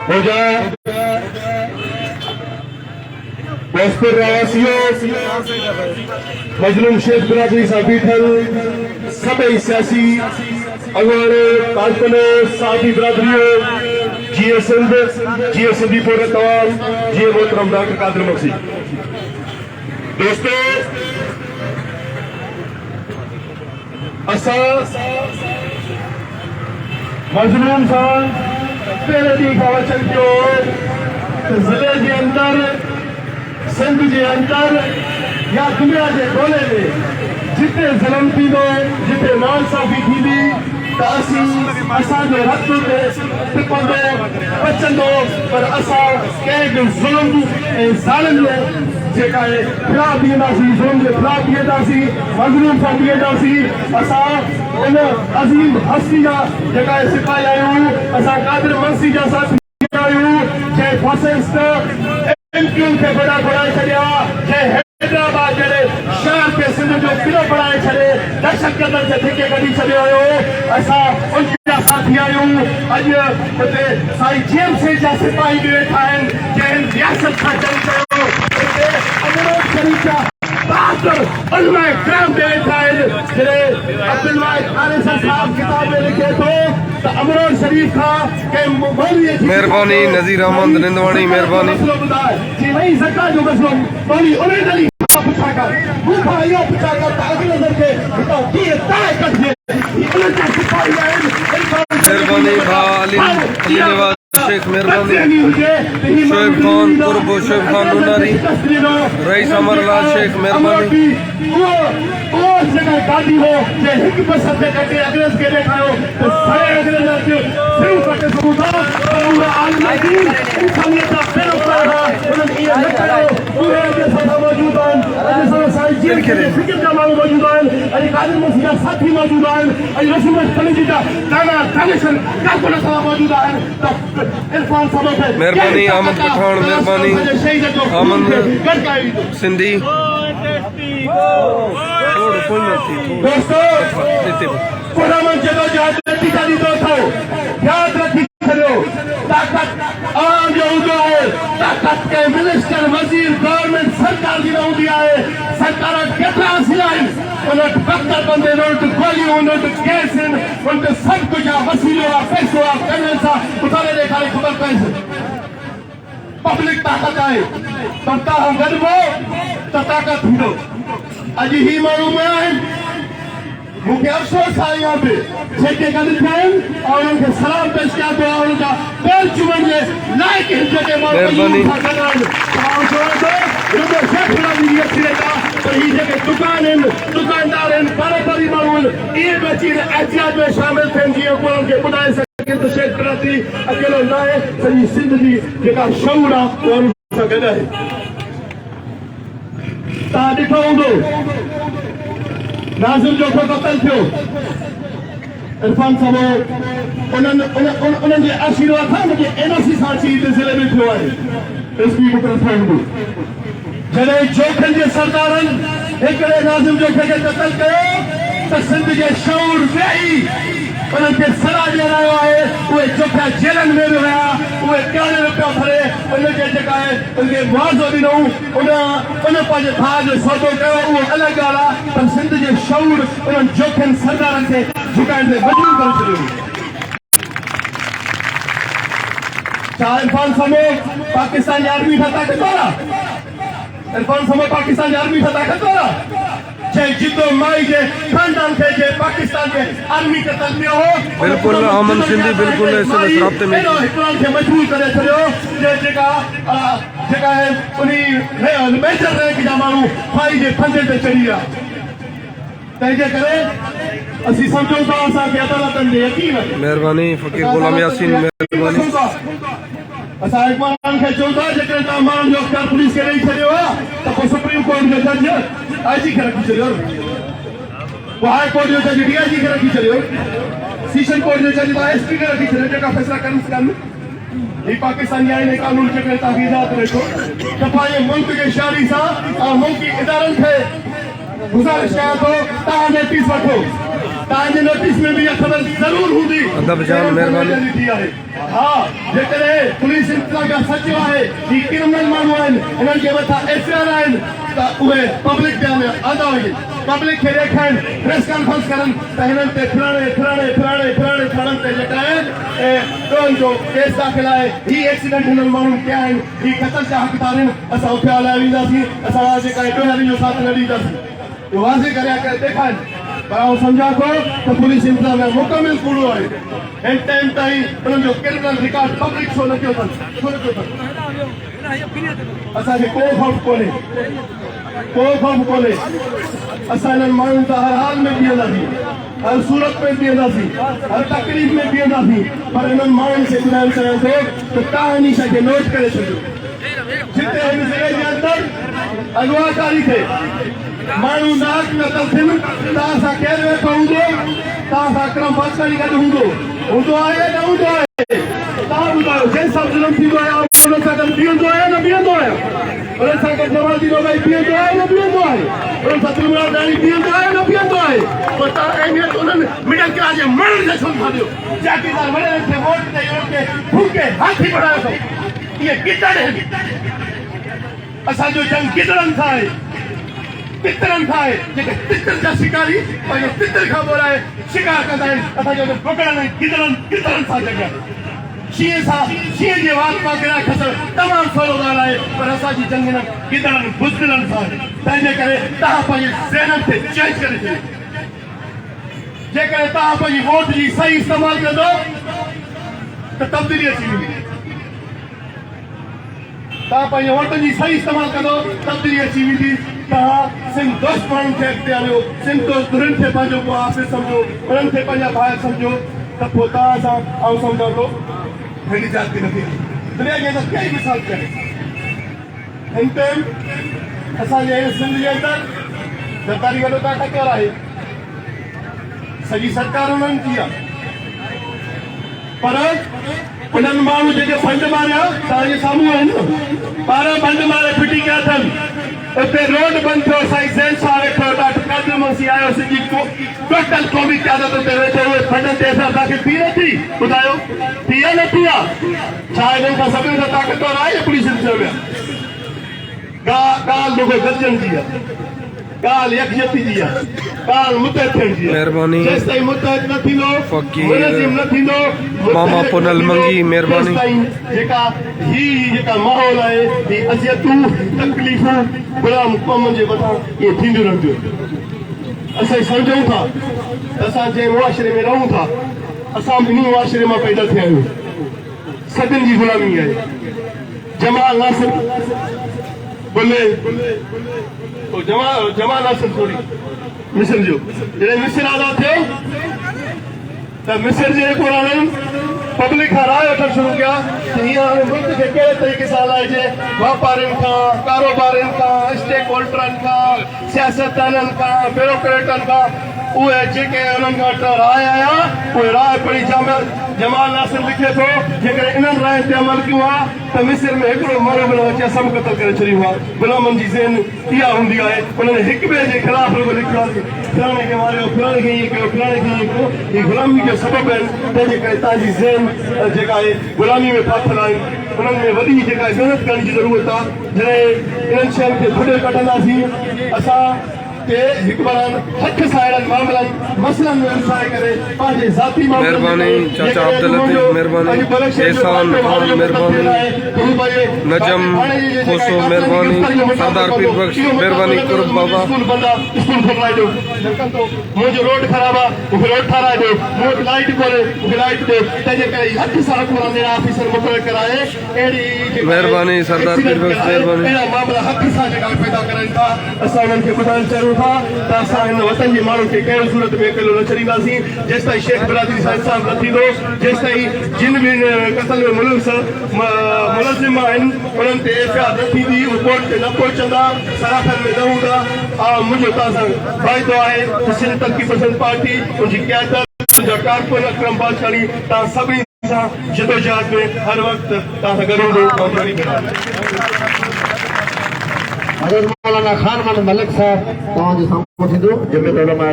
हो जाए भोजपुर रहवासियों मजलूम शेख बिरादरी सां बीठल सभई सियासी अगवाने कारकुनों साथी बिरादरियों जीए सिंध जीए सिंधी पोरत तवाल जीए मोहतरम डॉक्टर कादिर मक्सी दोस्तों असा मजलूम सां पहले ॾींहं खां वचन कयो ज़िले जे अंदर सिंध के अंदर या दुनिया के कोने में जिते ज़ुल्म थींदो जिते नाइंसाफ़ी थींदी त असांजो रत टिपंदो बचंदो पर असां कंहिं बि ज़ुल्म ऐं ज़ालिम जेका आहे ख़िलाफ़ बीहंदासीं ज़ुल्म जे ख़िलाफ़ बीहंदासीं मज़लूम सां बीहंदासीं असां इन अज़ीम हस्ती जा जेका आहे सिपाही आहियूं असां कादिर मक्सी जा साथी आहियूं जंहिं फासिस्ट एमक्यून के बड़ा बढ़ाए छड़िया जंहिं हैदराबाद जहिड़े शहर के सिंध जो किलो बढ़ाए छड़े दहशतगर्दनि खे धिके कढी छॾियो हुयो असां उनजा साथी आहियूं अॼु हुते साईं जेम सिंह जा सिपाही बि वेठा आहिनि जंहिं रियासत खां चई चयो हिते अमरोल शरीफ जा बहादुर उलमा इकराम बि वेठा आहिनि जॾहिं अब्दुल वाहिद आरएसएस साहब किताब में लिखे थो त अमरोल शरीफ खां कंहिं मौलवी मेहरबानी नज़ीर अहमद निंदवाणी मेहरबानी जी वही सरकार जो मसलो मौलवी उन्हें अली पुछा कर भूखा इहो पुछा कर त अॻिले नज़र खे हितां कीअं तय कढिजे उन्हनि जा सिपाही आहिनि मेहरबानी भाउ अली नवाज़ शेख मेहरबानी शोएब खान कुर्ब शोएब खान नूनारी रईस अमरलाल शेख मेहरबानी जगह गाड़ी हो जे हिक बस से कटे अग्रेस के देखायो तो सारे अग्रेस सिर्फ कटे सबूता पूरा आलमी इंसानियत का पैरोकार है उन्होंने ये न करो पूरे के साथ मौजूद हैं अजय सर साईं जी के फिक्र का मांग मौजूद हैं अजय कादिर मक्सी का साथी मौजूद हैं अजय रसूल खलीजी का दाना दानिशन का कोना सा मौजूद हैं तो इरफान साहब है मेहरबानी अहमद पठान मेहरबानी अमन सिंधी दोस्तों पुराना जगह जाती जाती दोस्तों याद रखी चलो ताकत आम जो हुआ है ताकत के मिनिस्टर वजीर गवर्नमेंट सरकार की होती है सरकार केतरा सिलाई उन्हें पत्थर बंदे उन्हें गोली उन्हें गैस उन्हें सब कुछ वसीलों पैसों करने सा उतारे देखा खबर कैसे पब्लिक ताकत आए तब हम गडबो तो ताकत थींदो अॼु ही माण्हू में आहिनि मूंखे अफ़सोस आहे यहाँ पे जेके गॾु थिया आहिनि और उन्हनि खे सलाम पेश कयां थो ऐं उन्हनि जा पेर चुमण जे लाइक़ जेके माण्हू सां गॾु आहिनि तमामु चवां थो रुॻो शेख जी अची वेठा पर ही जेके दुकान आहिनि दुकानदार आहिनि कारोबारी माण्हू आहिनि इहे बि अची एहतियात में शामिल थियनि जीअं को उन्हनि खे ॿुधाए सघे त शेख बिरादरी अकेलो न आहे सॼी सिंध जी जेका शऊर आहे उहा उन्हनि सां गॾु आहे तव्हां ॾिठो हूंदो नाज़िम जो क़त्ल थियो इरफान साहब उन्हनि जे आशीर्वाद सां उनखे एनओसी सां अची हिते ज़िले में थियो आहे एसपी मुक़रर थियो हूंदो जॾहिं जोखनि जे सरदारनि हिकिड़े नाज़िम जोखे खे क़त्ल कयो त सिंध जे शऊर वेही उन्हनि खे सलाह ॾियरायो आहे उहे जोखा जेलनि में बि विया उहे कहिड़े रुपया भरे उनखे जेका आहे उनखे मुआवज़ो ॾिनऊं उन पंहिंजे भाउ जो सौदो कयो उहो अलॻि ॻाल्हि आहे पर सिंध जे शऊर उन्हनि जोखनि सरदारनि खे झुकाइण ते मजबूर करे छॾियो छा इरफान समूह पाकिस्तान जी आर्मी खां ताक़त वारा इरफान समूह पाकिस्तान जी आर्मी खां ताक़त वारा जंहिं जिद्दो माई जे खानदान खे जे पाकिस्तान के आर्मी के तलबियो हो बिल्कुल अमन सिंधी बिल्कुल इस राब्ते में इकराम खे मजबूर करे छॾियो जेका है उन्ही मेजर रैंक जा माण्हू फाई जे फंदे ते चढ़ी विया तंहिंजे करे असीं सम्झूं था असांखे अदालतनि ते यकीन आहे मेहरबानी फ़कीर गुलाम यासीन मेहरबानी असां इकबाल खे चऊं था जेकॾहिं तव्हां माण्हुनि जो अख़्तियार पुलिस खे ॾेई छॾियो आहे त पोइ सुप्रीम कोर्ट जो जज आईजी खे रखी छॾियो पोइ हाई कोर्ट जो जज डीआईजी खे रखी छॾियो सेशन कोर्ट जो जज एसपी खे रखी छॾियो जेका फ़ैसिला कनि ही पाकिस्तानी आईन कानून जेकॾहिं तव्हांखे इजाज़त ॾे थो त पंहिंजे मुल्क जे शहरी सां ऐं मुल्की इदारनि खे गुज़ारिश कयां थो तव्हां नोटिस वठो ताजे नोटिस में भी ये खबर जरूर होगी। अदब जान मेहरबानी थी आहे हाँ जेकरे पुलिस इंतजाम सच है कि क्रिमिनल माण्हू आहिनि इन्हनि जे मथां एफआईआर आहिनि त उहे पब्लिक ध्यान में आंदा हुजनि पब्लिक खे ॾेखारिनि प्रेस कॉन्फ्रेंस करनि त हिननि ते फलाणे थाणनि ते जेका आहे ड्रोन जो केस दाख़िल आहे ही एक्सीडेंट हिननि माण्हुनि कया आहिनि ही क़तल जा हक़दार आहिनि असां उते हलाए वेंदासीं असां जेका आहे ॾोहारी जो साथ न ॾींदासीं वाज़े करे ॾेखारिनि पर आउं सम्झां थो त पुलिस इंतजाम मुकमिल कूड़ो आहे हिन टाइम ताईं उन्हनि जो क्रिमिनल रिकॉर्ड पब्लिक छो न कयो अथनि असांखे को ख़ौफ़ कोन्हे असां हिननि माण्हुनि सां हर हाल में बीहंदासीं हर सूरत में बीहंदासीं हर तकलीफ़ में बीहंदासीं पर हिननि माण्हुनि खे ॿुधाइणु चाहियां थो त तव्हां हिन शइ खे नोट करे छॾियो जिते हिन ज़िले जे अंदरि अगवाकारी थिए माण्हू नाक नकल थियनि तव्हां सां केरु वेठो हूंदो तव्हां सां अकरम बादशाही गॾु हूंदो आहे न हूंदो आहे तव्हां ॿुधायो जंहिं सां ज़ुल्म थींदो आहे उन सां गॾु बीहंदो आहे न बीहंदो आहे उन सां गॾु नवाज़ी भाई बीहंदो आहे न बीहंदो आहे उन सां तिरुमलाणी बीहंदो आहे न बीहंदो आहे पर तव्हां अहमियत उन्हनि मिडल क्लास जे माण्हुनि खे छो था ॾियो जागीरदार वॾनि खे वोट ॾेई उन्हनि खे फूके हाथी बढ़ायो अथऊं इहे किचड़ आहिनि असांजो जंग किचड़नि सां आहे तितरनि खां आहे जेके तितर जा शिकारी पंहिंजे तितर खां ॿोराए शिकार कंदा आहिनि असांजो पकड़नि कितरनि सां जॻह शींहं जे वात मां गिरा खसणु तमामु सवलो ॻाल्हि आहे पर असांजी जंग हिन गिदड़नि बुज़दिलनि सां आहे तंहिंजे करे तव्हां पंहिंजे ज़हननि खे चेंज करे छॾियो जेकॾहिं तव्हां पंहिंजी वोट जी सही इस्तेमालु कंदो त तब्दीली अची वेंदी तव्हां पंहिंजे वोट जी सही इस्तेमालु कंदो तब्दीली अची वेंदी तव्हां सिंध दोस्त माण्हुनि खे अॻिते आणियो सिंध दोस्त उन्हनि खे पंहिंजो मुआफ़िर सम्झो उन्हनि खे पंहिंजा भाउ सम्झो त पोइ तव्हां सां आउं सम्झां थो हेॾी जाती न थींदी दुनिया जी अंदरि कई मिसाल करे हिन टाइम असांजे सिंध जे अंदरि सरकारी वॾो ताक़तवर आहे सॼी सरकार उन्हनि की आहे पर उन्हनि माण्हू जेके फंड मारिया तव्हांजे साम्हूं आहिनि न 12 फंड मारे फिटी कया अथनि उते रोड बंदि थियो साईं ज़ैन शाह वेठो डॉक्टर कादिर मुंशी आयो सॼी टोटल क़ौमी क़यादत उते वेठो उहे फंडनि ते असां तव्हांखे थी नथी ॿुधायो थी या न थी आहे छा हिननि खां सभिनी खां ताक़तवर आहे पुलिस इंतजाम ॻाल्हि रुॻो गॾिजण जी आहे ॻाल्हि यकजहती जी आहे ॻाल्हि मुतहद थियण जी आहे महिरबानी जेसि ताईं मुतहद न थींदो मुनज़िम न थींदो मामा पुनल मंगी महिरबानी जेका माहौल आहे ही अज़ियतूं तकलीफ़ूं गुलाम क़ौमुनि जे मथां इहे थींदियूं रहंदियूं असां सम्झूं था असां जंहिं मुआशिरे में रहूं था असां इन मुआशिरे मां पैदा थिया आहियूं सदियुनि जी ग़ुलामी आहे जमाल नासिर बोले जमाल नासिर थोरी मिस्र जो जॾहिं मिस्र आज़ाद थियो त मिस्र जे हुकमराननि पब्लिक खां राय वठणु शुरू कया त हीअं हाणे मुल्क खे कहिड़े तरीक़े सां हलाइजे वापारियुनि खां कारोबारियुनि खां स्टेक होल्डरनि खां सियासतदाननि खां ब्यूरोक्रेटनि खां उहे जेके उन्हनि खां राय आया उहे राय पढ़ी जमाल नासिर लिखे थो जेकॾहिं इन्हनि राय ते अमल कयो आहे त मिस्र में हिकिड़ो माण्हू बि न अचे सभु क़तल करे छॾियो आहे गुलामनि जी ज़हन इहा हूंदी आहे उन्हनि हिक ॿिए जे ख़िलाफ़ रुॻो लिखियो आहे फलाणे खे मारियो फलाणे खे ईअं कयो फलाणे खे ईअं कयो हीअ गुलामी जो सबबु आहिनि तंहिंजे करे तव्हांजी ज़हन जेका आहे गुलामी में फाथल आहिनि उन्हनि में वॾी जेका महिनत करण जी ज़रूरत आहे जॾहिं इन्हनि शयुनि खे खुॾे कढंदासीं असां के हिकबरान हथ सां अहिड़नि मामलनि मसइलनि में विसाए करे पंहिंजे ज़ाती महिरबानी चाचा अब्दुल लतीफ़ महिरबानी एहसान खान महिरबानी नजम खोसो महिरबानी सरदार पीर बख्श महिरबानी कुर्ब बाबा मुंहिंजो रोड ख़राब आहे मूंखे रोड ठाराए ॾियो मूं वटि लाइट कोन्हे मूंखे लाइट ॾियो तंहिंजे करे हथ सां हुकमरान ऑफिसर मुक़ररु कराए अहिड़ी महिरबानी सरदार पीर बख्श महिरबानी अहिड़ा मामला हथ सां जेका पैदा करनि था असां उन्हनि खे ॿुधाइणु चाहियूं था त असां हिन वतन जे माण्हुनि खे कंहिं सूरत में अकेलो न छॾींदासीं जेसि ताईं शेख बिरादरी सां इंसाफ़ न थींदो जेसि ताईं जिन बि क़तल में मुलज़िम आहिनि उन्हनि ते एफआईआर न थींदी उहे कोर्ट ते न पहुचंदा सराखनि में न हूंदा मुंहिंजो तव्हां सां फ़ाइदो आहे त सिंध तरक़ी पसंद पार्टी उनजी क़यादत उनजा कारकुन अकरम बादशाही तव्हां सभिनी सां जदोजहद में हर वक़्तु तव्हां सां गॾु हूंदो हज़रत मौलाना खान मोहम्मद मलिक साहब तव्हांजे साम्हूं थींदो जमियत उलमा